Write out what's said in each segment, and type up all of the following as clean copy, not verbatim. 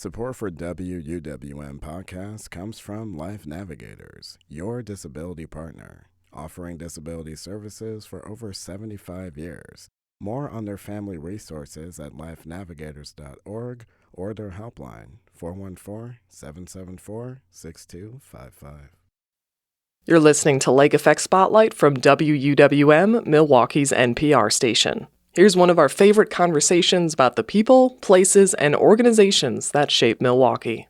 Support for WUWM podcast comes from Life Navigators, your disability partner, offering disability services for over 75 years. More on their family resources at lifenavigators.org or their helpline, 414-774-6255. You're listening to Lake Effect Spotlight from WUWM, Milwaukee's NPR station. Here's one of our favorite conversations about the people, places, and organizations that shape Milwaukee.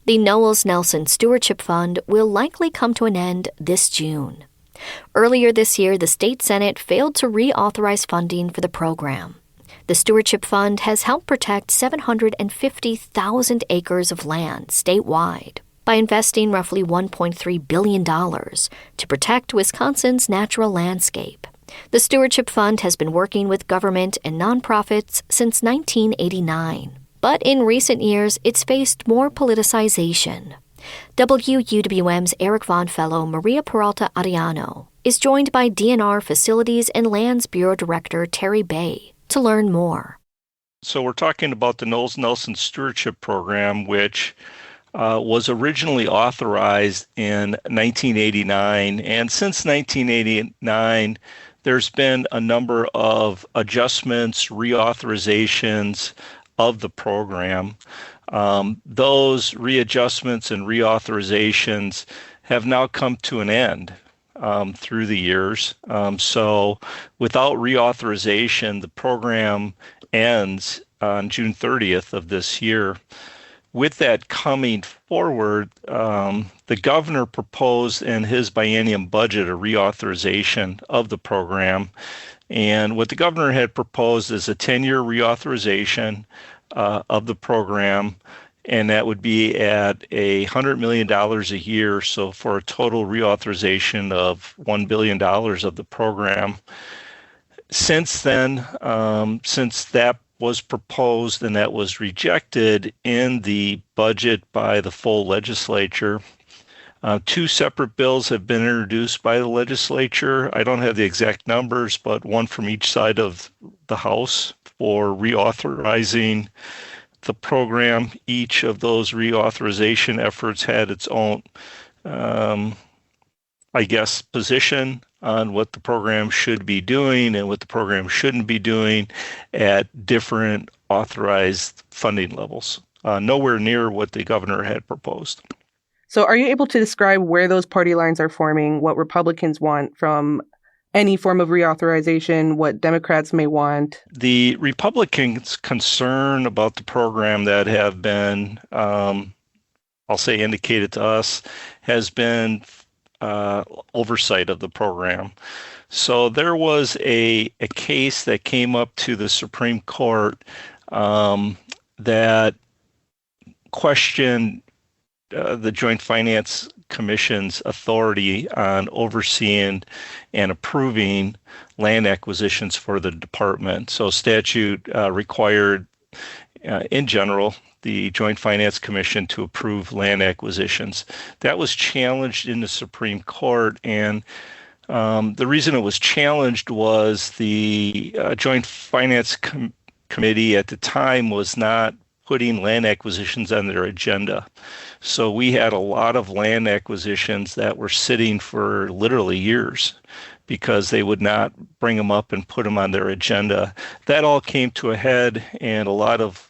The Knowles-Nelson Stewardship Fund will likely come to an end this June. Earlier this year, the state Senate failed to reauthorize funding for the program. The Stewardship Fund has helped protect 750,000 acres of land statewide by investing roughly $1.3 billion to protect Wisconsin's natural landscape. The Stewardship Fund has been working with government and nonprofits since 1989. But in recent years, it's faced more politicization. WUWM's Eric Vaughn Fellow Maria Peralta-Arellano is joined by DNR Facilities and Lands Bureau Director Terry Bay to learn more. So we're talking about the Knowles-Nelson Stewardship Program, which was originally authorized in 1989. And since 1989, there's been a number of adjustments, reauthorizations of the program. Those readjustments and reauthorizations have now come to an end through the years. So without reauthorization, the program ends on June 30th of this year. With that coming forward, the governor proposed in his biennium budget a reauthorization of the program. And what the governor had proposed is a 10-year reauthorization of the program, and that would be at $100 million a year, so for a total reauthorization of $1 billion of the program. Since then, since that was proposed and that was rejected in the budget by the full legislature, two separate bills have been introduced by the legislature. I don't have the exact numbers, but one from each side of the House for reauthorizing the program. Each of those reauthorization efforts had its own, position on what the program should be doing and what the program shouldn't be doing at different authorized funding levels. Nowhere near what the governor had proposed. So are you able to describe where those party lines are forming, what Republicans want from any form of reauthorization, what Democrats may want? The Republicans' concern about the program that have been, indicated to us, has been oversight of the program. So there was a case that came up to the Supreme Court that questioned the Joint Finance Commission's authority on overseeing and approving land acquisitions for the department. So statute required, in general, the Joint Finance Commission to approve land acquisitions. That was challenged in the Supreme Court, and the reason it was challenged was the Joint Finance Committee at the time was not putting land acquisitions on their agenda. So we had a lot of land acquisitions that were sitting for literally years because they would not bring them up and put them on their agenda. That all came to a head, and a lot of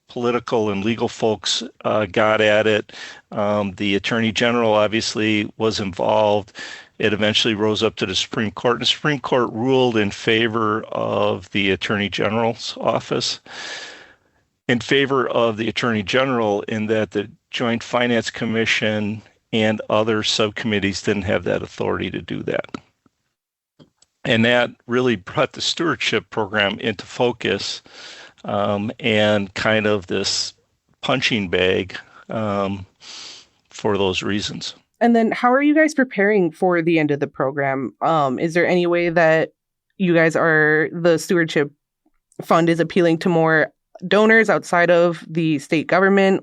political and legal folks got at it. The Attorney General obviously was involved. It eventually rose up to the Supreme Court, and the Supreme Court ruled in favor of the Attorney General's office, in favor of the Attorney General, in that the Joint Finance Commission and other subcommittees didn't have that authority to do that. And that really brought the stewardship program into focus, and kind of this punching bag for those reasons. And then how are you guys preparing for the end of the program? Is there any way that the Stewardship Fund is appealing to more donors outside of the state government?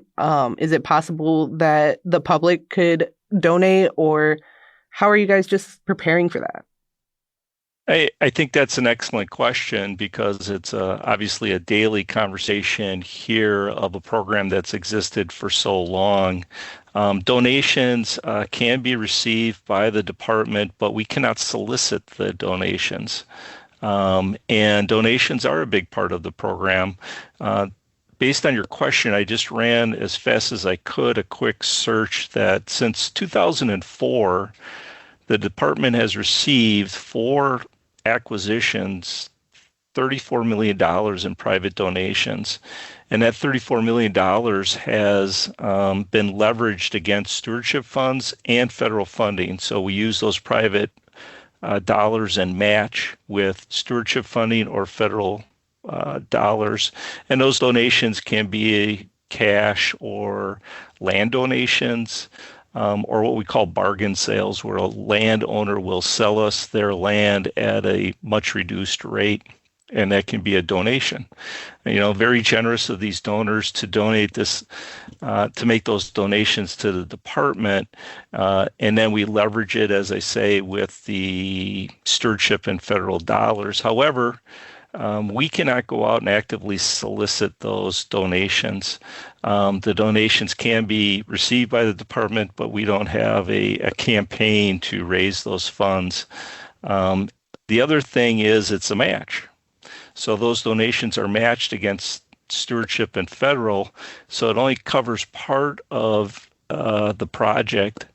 Is it possible that the public could donate, or how are you guys just preparing for that? I think that's an excellent question because it's obviously a daily conversation here of a program that's existed for so long. Donations can be received by the department, but we cannot solicit the donations. And donations are a big part of the program. Based on your question, I just ran as fast as I could a quick search that since 2004, the department has received 4 acquisitions, $34 million in private donations. And that $34 million has been leveraged against stewardship funds and federal funding. So we use those private dollars and match with stewardship funding or federal dollars. And those donations can be cash or land donations. Or what we call bargain sales, where a landowner will sell us their land at a much reduced rate, and that can be a donation. Very generous of these donors to donate this, to make those donations to the department, and then we leverage it, as I say, with the stewardship and federal dollars. However, we cannot go out and actively solicit those donations. The donations can be received by the department, but we don't have a campaign to raise those funds. The other thing is it's a match. So those donations are matched against stewardship and federal, so it only covers part of the project.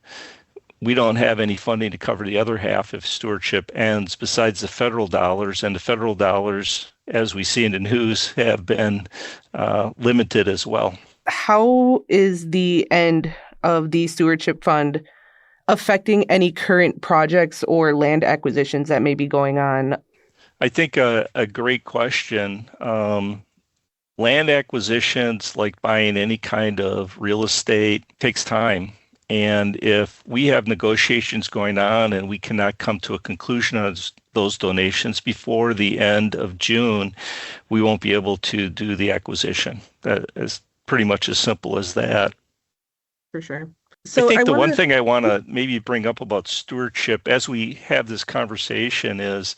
We don't have any funding to cover the other half if stewardship ends besides the federal dollars, and the federal dollars, as we see in the news, have been limited as well. How is the end of the stewardship fund affecting any current projects or land acquisitions that may be going on? I think a great question. Land acquisitions, like buying any kind of real estate, takes time. And if we have negotiations going on and we cannot come to a conclusion on those donations before the end of June, we won't be able to do the acquisition. That is pretty much as simple as that. For sure. So I think one thing I want to maybe bring up about stewardship as we have this conversation is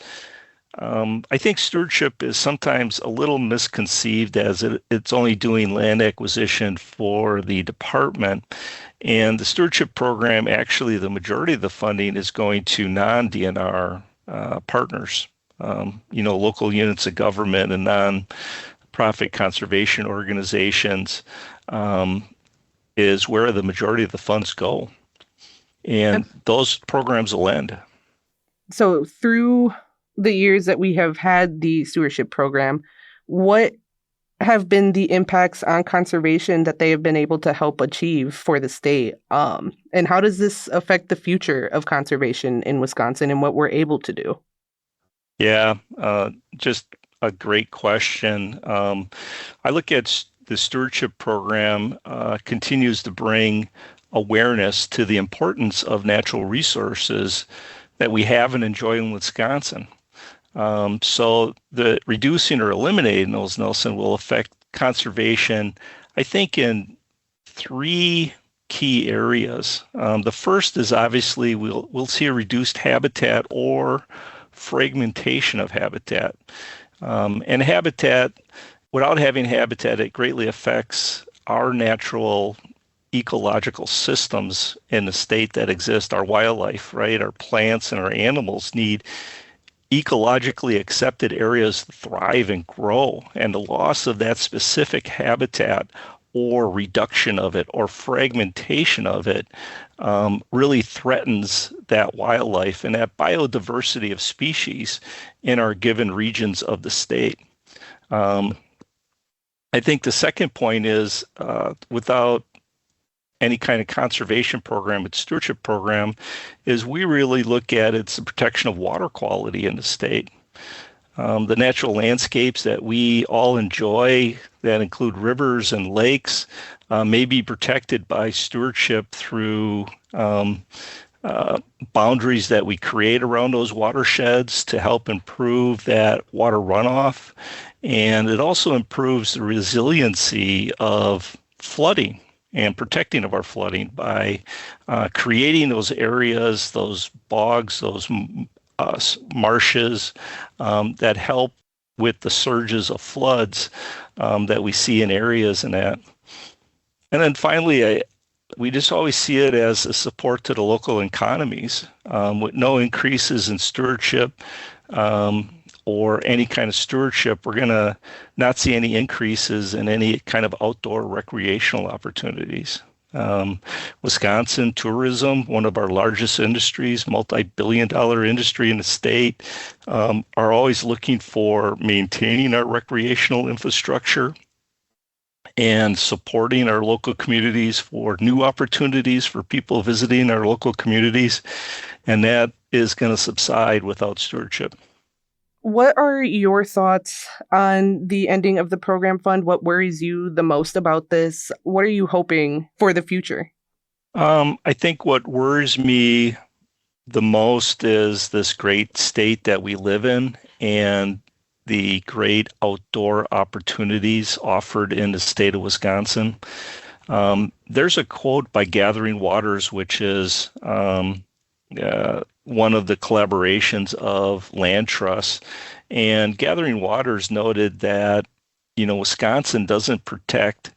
I think stewardship is sometimes a little misconceived as it's only doing land acquisition for the department. And the stewardship program, actually, the majority of the funding is going to non-DNR partners, local units of government and non-profit conservation organizations is where the majority of the funds go. And those programs will end. So through the years that we have had the stewardship program, what have been the impacts on conservation that they have been able to help achieve for the state? And how does this affect the future of conservation in Wisconsin and what we're able to do? Yeah, just a great question. I look at the stewardship program continues to bring awareness to the importance of natural resources that we have and enjoy in Wisconsin. So the reducing or eliminating Knowles-Nelson will affect conservation, I think, in 3 key areas. The first is obviously we'll see a reduced habitat or fragmentation of habitat. And habitat, without having habitat, it greatly affects our natural ecological systems in the state that exist. Our wildlife, right? Our plants and our animals need ecologically accepted areas to thrive and grow. And the loss of that specific habitat or reduction of it or fragmentation of it really threatens that wildlife and that biodiversity of species in our given regions of the state. I think the second point is without any kind of conservation program, its stewardship program, is we really look at it's the protection of water quality in the state. The natural landscapes that we all enjoy that include rivers and lakes may be protected by stewardship through boundaries that we create around those watersheds to help improve that water runoff. And it also improves the resiliency of flooding and protecting of our flooding by creating those areas, those bogs, those marshes that help with the surges of floods that we see in areas and that. And then finally, we just always see it as a support to the local economies. With no increases in stewardship or any kind of stewardship, we're going to not see any increases in any kind of outdoor recreational opportunities. Wisconsin tourism, one of our largest industries, multi-billion-dollar industry in the state, are always looking for maintaining our recreational infrastructure and supporting our local communities for new opportunities for people visiting our local communities. And that is going to subside without stewardship. What are your thoughts on the ending of the program fund? What worries you the most about this? What are you hoping for the future? I think what worries me the most is this great state that we live in and the great outdoor opportunities offered in the state of Wisconsin. There's a quote by Gathering Waters, which is one of the collaborations of land trusts. And Gathering Waters noted that, Wisconsin doesn't protect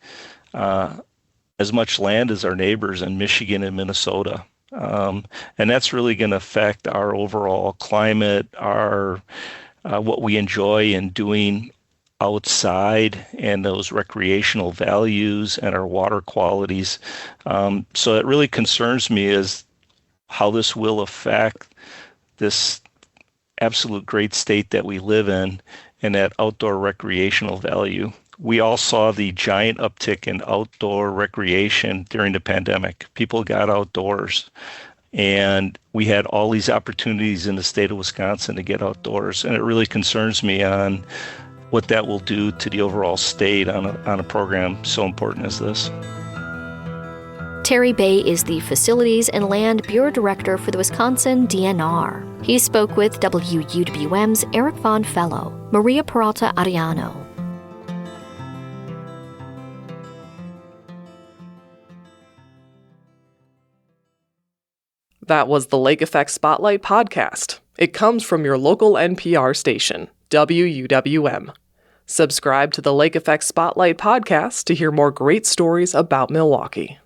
as much land as our neighbors in Michigan and Minnesota. And that's really going to affect our overall climate, our what we enjoy in doing outside and those recreational values and our water qualities. So it really concerns me is how this will affect this absolute great state that we live in and that outdoor recreational value. We all saw the giant uptick in outdoor recreation during the pandemic. People got outdoors. And we had all these opportunities in the state of Wisconsin to get outdoors. And it really concerns me on what that will do to the overall state on a program so important as this. Terry Bay is the Facilities and Land Bureau Director for the Wisconsin DNR. He spoke with WUWM's Eric Vaughn Fellow, Maria Peralta-Arellano. That was the Lake Effect Spotlight podcast. It comes from your local NPR station, WUWM. Subscribe to the Lake Effect Spotlight podcast to hear more great stories about Milwaukee.